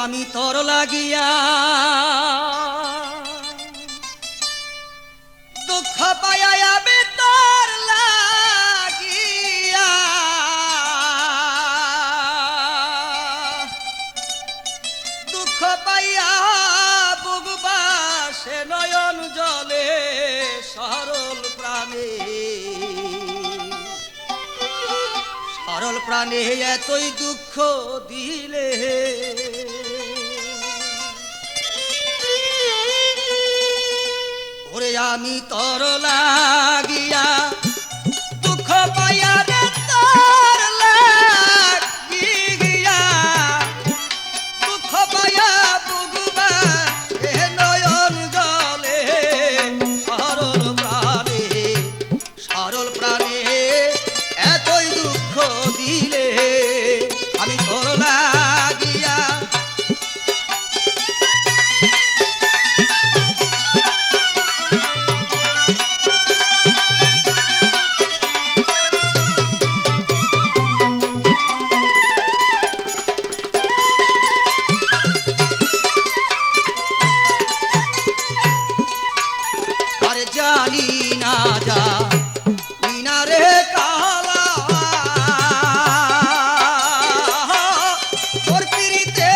আমি তোর লাগিয়া দুঃখ পাইয়া আমি তোর লাগিয়া দুঃখ পাইয়া বুকবা সে নয়ন জলে সরল প্রাণে সরল প্রাণে এতই দুঃখ দিলে ওরে আমি তোর লাগিয়া দুঃখ পাইয়া রে তোর লাগিয়া দুঃখ পাইয়া বুকবা এ নয়ন জলে সরল প্রাণে এতই দুঃখ দিলে আমি তোর লাগিয়া আরে জানি না জানি না রে কালা তোর পিরিতে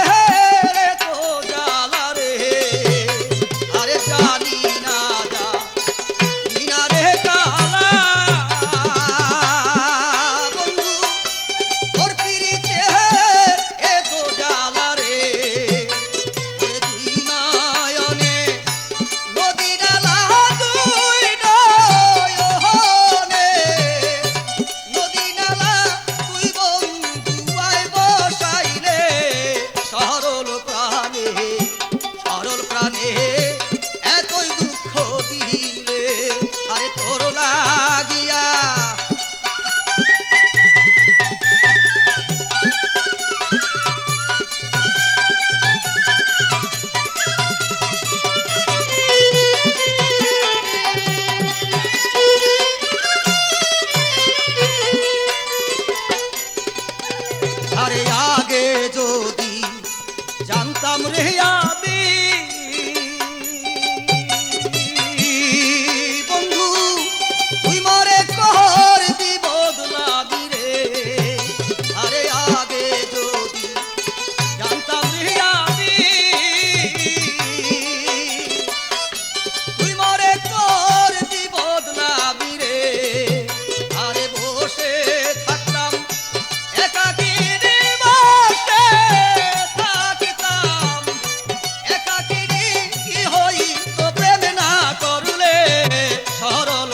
রে তো জ্বালা রে আরে জানি না জানি না রে কালা বন্ধু তোর পিরিতে এ তো জ্বালা রে ওরে তুই নয়নে নদী ডালা দুই নয়নে নদী নালা তুই বন্ধু আয় বসাইলে সরল প্রাণে এতই দুঃখ দিলে আরে তোর লাগিয়া আরে আগে যদি জানতাম রে আমি বন্ধু তুই মরে কর দি বদলাবি রে আরে আগে যদি জানতাম রে আমি তুই মরে কর দি বদলাবি রে আরে বসে থাকতাম একাকী বসে থাকতাম একাকী কি হইতো প্রেম না করলে সরল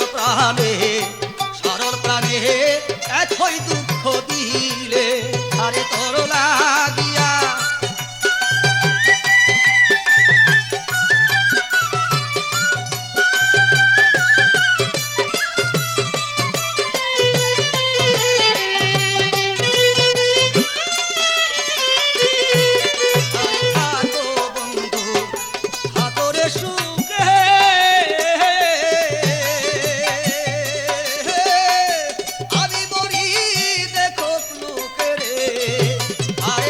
প্রাণে এতই দুঃখ দিলে আরে তোর লাগিয়া থাকো বন্ধু থাকো রে সুখে আমি মরি দেখো লোকে রে আর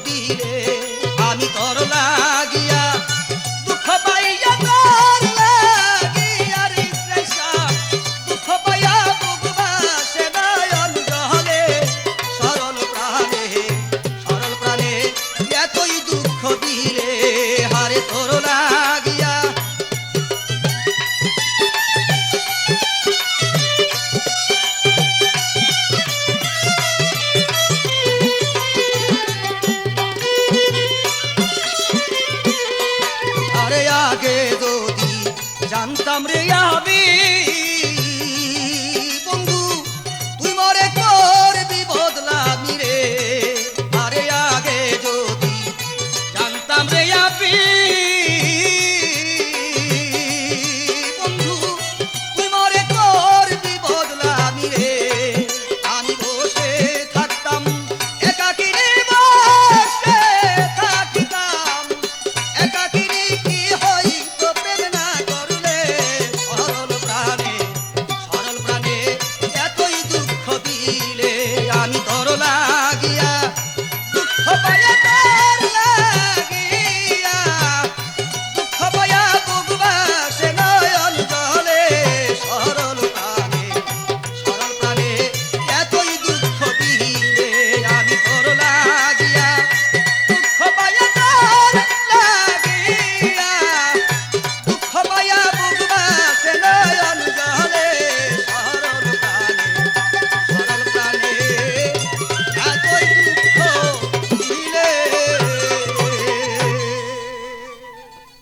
দিলে আমি তোর লাগিয়া দুঃখ পাইয়া তোর লাগিয়া রে তৃষা দুঃখ পাইয়া বুক বাসে নয়ন জলে সরল প্রাণে এতই দুঃখ দিলে হারে তোর লাগিয়া আরে আগে যদি জানতাম রে